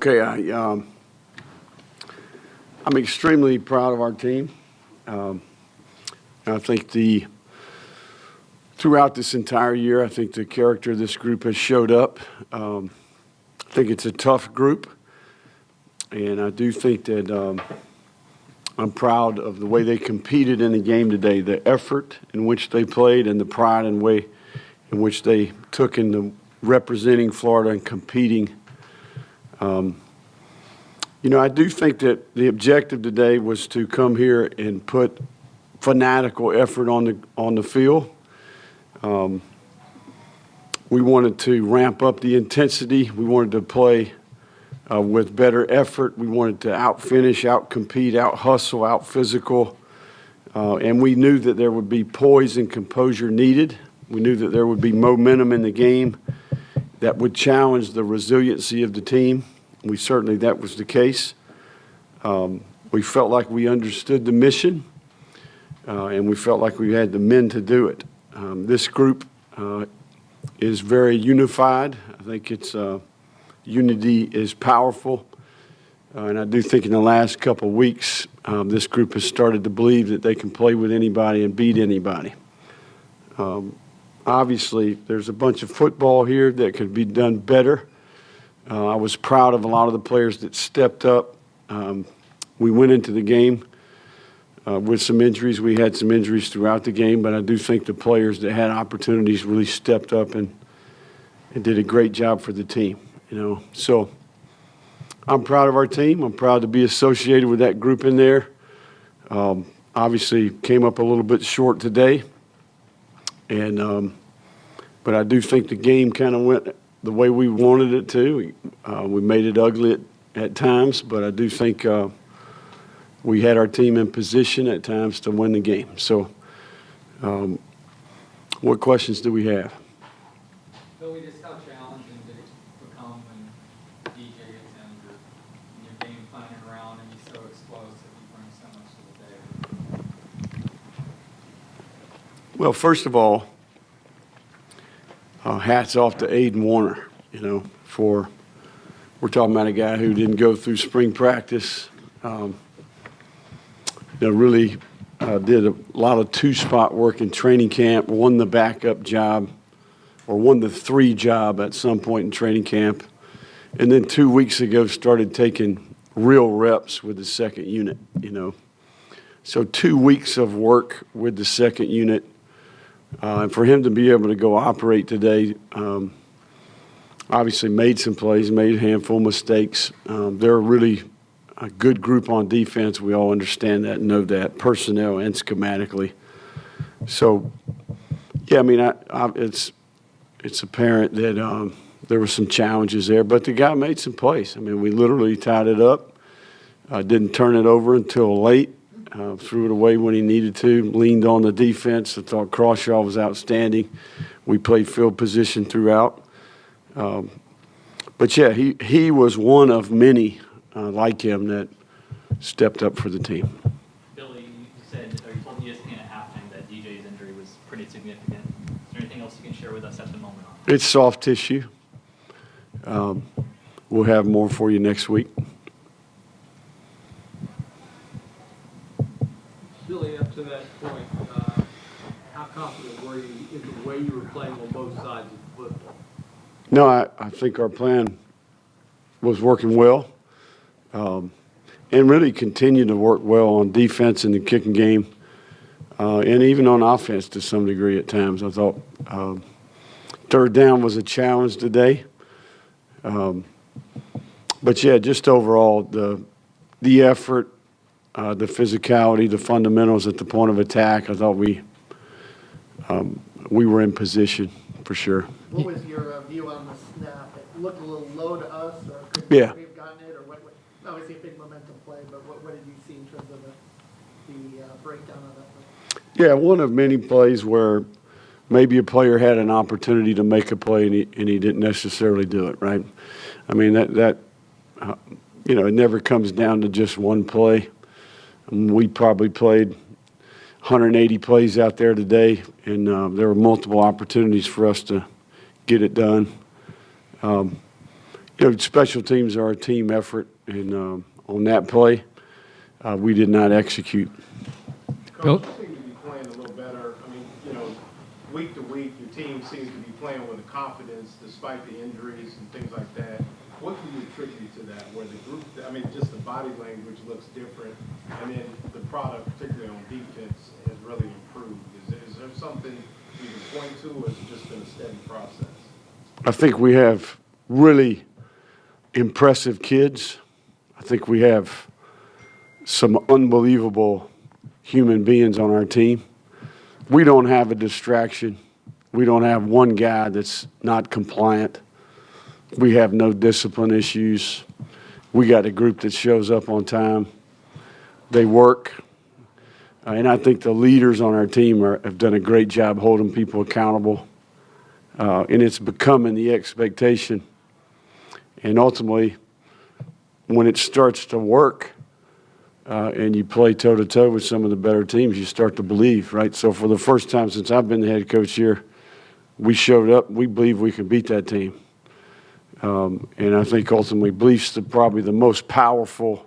Okay, I'm extremely proud of our team. I think throughout this entire year, I think the character of this group has showed up. I think it's a tough group, and I do think that I'm proud of the way they competed in the game today, the effort in which they played and the pride and way in which they took into representing Florida and competing. I do think that the objective today was to come here and put fanatical effort on the field. We wanted to ramp up the intensity. We wanted to play with better effort. We wanted to out-finish, out-compete, out-hustle, out-physical. And we knew that there would be poise and composure needed. We knew that there would be momentum in the game that would challenge the resiliency of the team. That was the case. We felt like we understood the mission, and we felt like we had the men to do it. This group is very unified. I think unity is powerful. And I do think in the last couple of weeks, this group has started to believe that they can play with anybody and beat anybody. Obviously, there's a bunch of football here that could be done better. I was proud of a lot of the players that stepped up. We went into the game with some injuries. We had some injuries throughout the game, but I do think the players that had opportunities really stepped up and did a great job for the team. So I'm proud of our team. I'm proud to be associated with that group in there. Obviously, came up a little bit short today, but I do think the game kind of went the way we wanted it to. We made it ugly at times, but I do think we had our team in position at times to win the game. So what questions do we have? Billy, just how challenging did it become when DJ gets injured and your game planning around and he's so explosive, he brings so much to the day? Well, first of all, hats off to Aiden Warner, we're talking about a guy who didn't go through spring practice, really did a lot of two-spot work in training camp, won the backup job, or won the 3 job at some point in training camp, and then 2 weeks ago started taking real reps with the second unit, So 2 weeks of work with the second unit. And for him to be able to go operate today, obviously made some plays, made a handful of mistakes. They're really a good group on defense. We all understand that, know that, personnel and schematically. So, yeah, it's apparent that there were some challenges there, but the guy made some plays. We literally tied it up, didn't turn it over until late. Threw it away when he needed to, leaned on the defense. I thought Crawshaw was outstanding. We played field position throughout. But, yeah, he was one of many like him that stepped up for the team. Billy, you said, or you told ESPN at halftime that DJ's injury was pretty significant. Is there anything else you can share with us at the moment on that? It's soft tissue. We'll have more for you next week. Billy, up to that point, how confident were you in the way you were playing on both sides of the football? No, I think our plan was working well, and really continued to work well on defense in the kicking game, and even on offense to some degree at times. I thought third down was a challenge today. But, yeah, just overall the effort, the physicality, the fundamentals at the point of attack, I thought we were in position for sure. What was your view on the snap? It looked a little low to us, or could we have gotten it, or what? Obviously a big momentum play, but what did you see in terms of the breakdown of that play? Yeah, one of many plays where maybe a player had an opportunity to make a play and he didn't necessarily do it, right? It never comes down to just one play. We probably played 180 plays out there today, and there were multiple opportunities for us to get it done. special teams are a team effort, and on that play, we did not execute. Coach, you seem to be playing a little better. I mean, week to week, your team seems to be playing with a confidence despite the injuries and things like that. What can you attribute to that, where the group, just the body language looks different, and then the product, particularly on defense, has really improved? Is there something you can point to, or has it just been a steady process? I think we have really impressive kids. I think we have some unbelievable human beings on our team. We don't have a distraction. We don't have one guy that's not compliant. We have no discipline issues. We got a group that shows up on time. They work. And I think the leaders on our team have done a great job holding people accountable. And it's becoming the expectation. And ultimately, when it starts to work and you play toe-to-toe with some of the better teams, you start to believe, right? So for the first time since I've been the head coach here, we showed up. We believe we can beat that team. And I think ultimately belief's probably the most powerful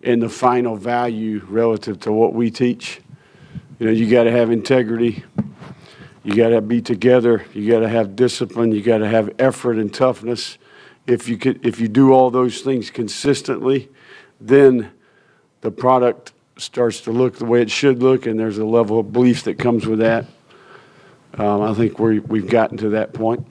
and the final value relative to what we teach. You got to have integrity. You got to be together. You got to have discipline. You got to have effort and toughness. If you do all those things consistently, then the product starts to look the way it should look, and there's a level of belief that comes with that. I think we've gotten to that point.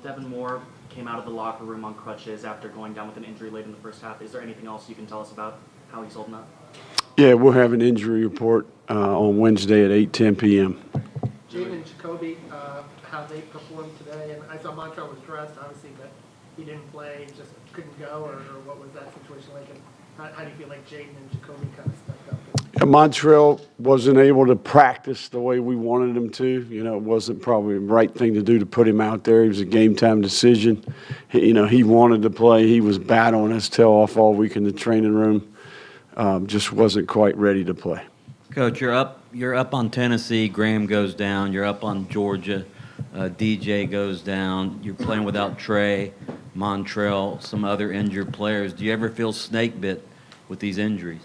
Devin Moore came out of the locker room on crutches after going down with an injury late in the first half. Is there anything else you can tell us about how he's holding up? Yeah, we'll have an injury report on Wednesday at 8:10 p.m. Jaden and Jacoby, how they performed today, and I saw Montreal was dressed, obviously, but he didn't play, just couldn't go, or what was that situation like? And how do you feel like Jaden and Jacoby kind of stepped up? Montreal wasn't able to practice the way we wanted him to. It wasn't probably the right thing to do to put him out there. It was a game-time decision. He wanted to play. He was battling his tail off all week in the training room. Just wasn't quite ready to play. Coach, you're up on Tennessee. Graham goes down. You're up on Georgia. DJ goes down. You're playing without Trey, Montreal, some other injured players. Do you ever feel snake bit with these injuries?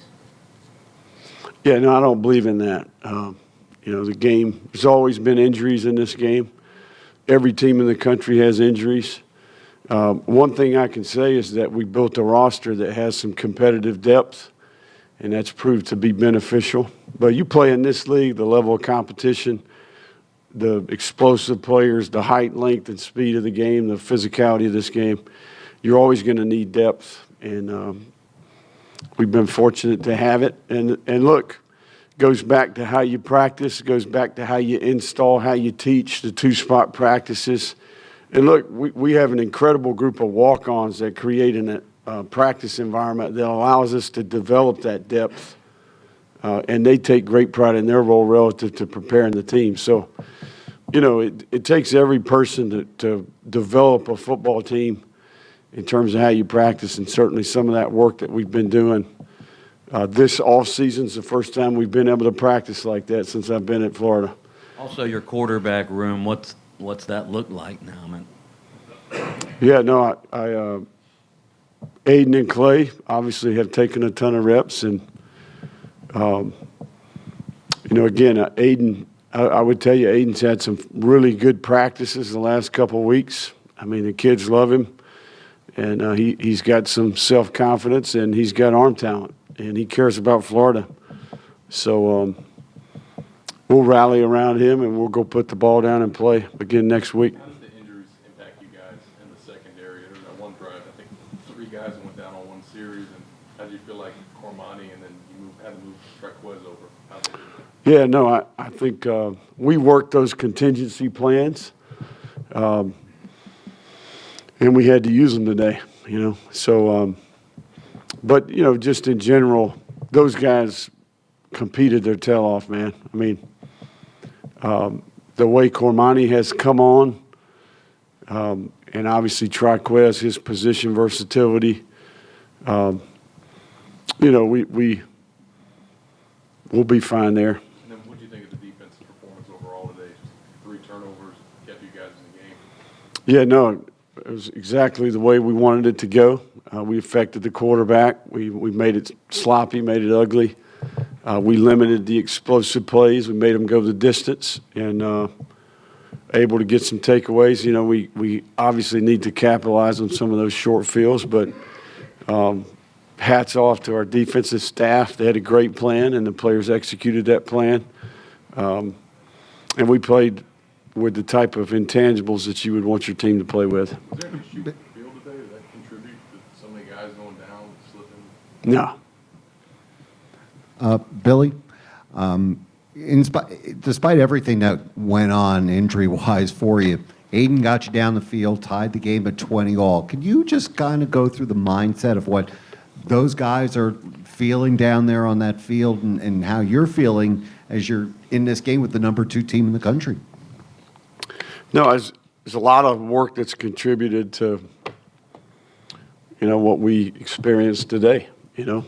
Yeah, no, I don't believe in that. The game, there's always been injuries in this game. Every team in the country has injuries. One thing I can say is that we built a roster that has some competitive depth, and that's proved to be beneficial. But you play in this league, the level of competition, the explosive players, the height, length, and speed of the game, the physicality of this game, you're always going to need depth. And we've been fortunate to have it. And look, it goes back to how you practice. It goes back to how you install, how you teach, the two-spot practices. And look, we have an incredible group of walk-ons that create a practice environment that allows us to develop that depth. And they take great pride in their role relative to preparing the team. So, it takes every person to develop a football team in terms of how you practice, and certainly some of that work that we've been doing. This offseason is the first time we've been able to practice like that since I've been at Florida. Also, your quarterback room, what's that look like now, man? Yeah, no, Aiden and Clay obviously have taken a ton of reps, and again, Aiden, I would tell you, Aiden's had some really good practices the last couple of weeks. I mean, the kids love him, and he's got some self-confidence, and he's got arm talent, and he cares about Florida. So we'll rally around him, and we'll go put the ball down and play again next week. How does the injuries impact you guys in the secondary? There was that one drive, I think 3 guys went down on one series, and how do you feel like Cormani, and then you had to move Trequez over? How did you do that? Yeah, no, I think we worked those contingency plans, and we had to use them today, So, but, just in general, those guys competed their tail off, man. I mean, the way Cormani has come on, and obviously Trequez, his position versatility, we'll be fine there. And then what do you think of the defensive performance overall today? Just 3 turnovers kept you guys in the game. Yeah, no, It was exactly the way we wanted it to go. We affected the quarterback. We made it sloppy, made it ugly. We limited the explosive plays. We made them go the distance and able to get some takeaways. You know, we obviously need to capitalize on some of those short fields, but hats off to our defensive staff. They had a great plan, and the players executed that plan. And we played with the type of intangibles that you would want your team to play with. Was there any shoot the field today? Did that contribute to so many guys going down, slipping? No. Billy, despite everything that went on injury-wise for you, Aiden got you down the field, tied the game at 20 all. Can you just kind of go through the mindset of what those guys are feeling down there on that field and how you're feeling as you're in this game with the #2 team in the country? No, there's a lot of work that's contributed to, you know, what we experienced today, you know.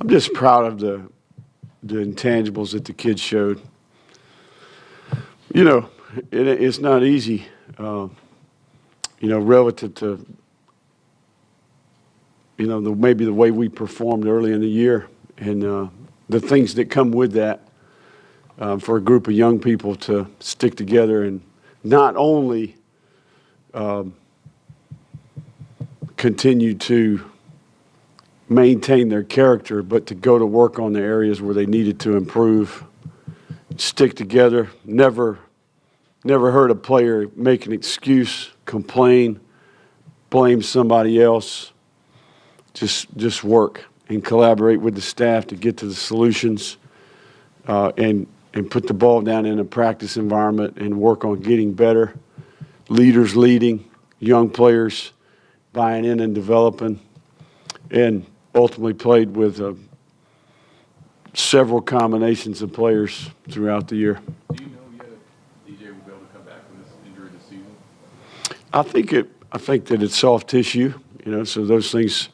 I'm just proud of the intangibles that the kids showed. You know, it's not easy, you know, relative to, you know, maybe the way we performed early in the year and the things that come with that for a group of young people to stick together and not only continue to maintain their character, but to go to work on the areas where they needed to improve, stick together. Never heard a player make an excuse, complain, blame somebody else. Just work and collaborate with the staff to get to the solutions and put the ball down in a practice environment and work on getting better. Leaders leading, young players buying in and developing, and ultimately played with several combinations of players throughout the year. Do you know yet if DJ will be able to come back from this injury this season? I think that it's soft tissue, you know, so those things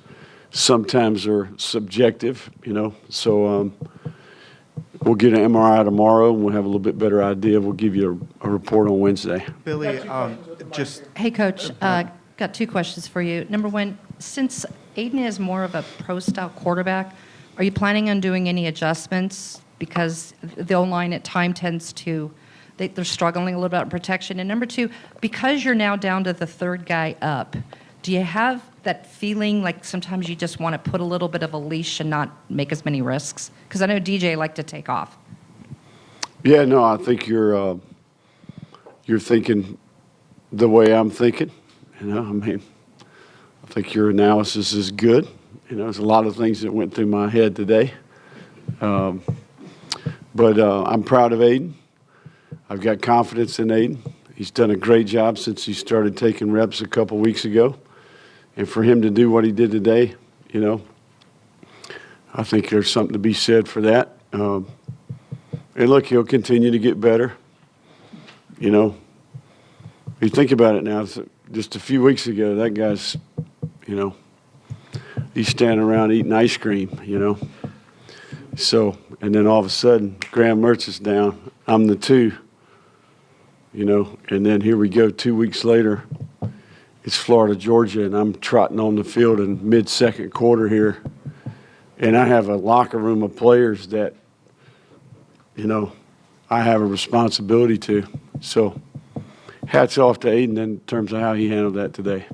sometimes are subjective, you know. So we'll get an MRI tomorrow, and we'll have a little bit better idea. We'll give you a report on Wednesday. Billy, just Hey, Coach, got 2 questions for you. Number one, since Aiden is more of a pro-style quarterback, are you planning on doing any adjustments? Because the O-line at time tends to, they're struggling a little bit in protection. And number 2, because you're now down to the 3rd guy up, do you have that feeling like sometimes you just want to put a little bit of a leash and not make as many risks? Because I know DJ liked to take off. Yeah, no, I think you're thinking the way I'm thinking. You know, I mean, I think your analysis is good. You know, there's a lot of things that went through my head today. But I'm proud of Aiden. I've got confidence in Aiden. He's done a great job since he started taking reps a couple weeks ago. And for him to do what he did today, you know, I think there's something to be said for that. And look, he'll continue to get better. You know, if you think about it now, just a few weeks ago, that guy's, you know, he's standing around eating ice cream, you know. So, and then all of a sudden, Graham Mertz is down. I'm the 2, you know. And then here we go 2 weeks later. It's Florida, Georgia, and I'm trotting on the field in mid-second quarter here. And I have a locker room of players that, you know, I have a responsibility to. So hats off to Aiden in terms of how he handled that today.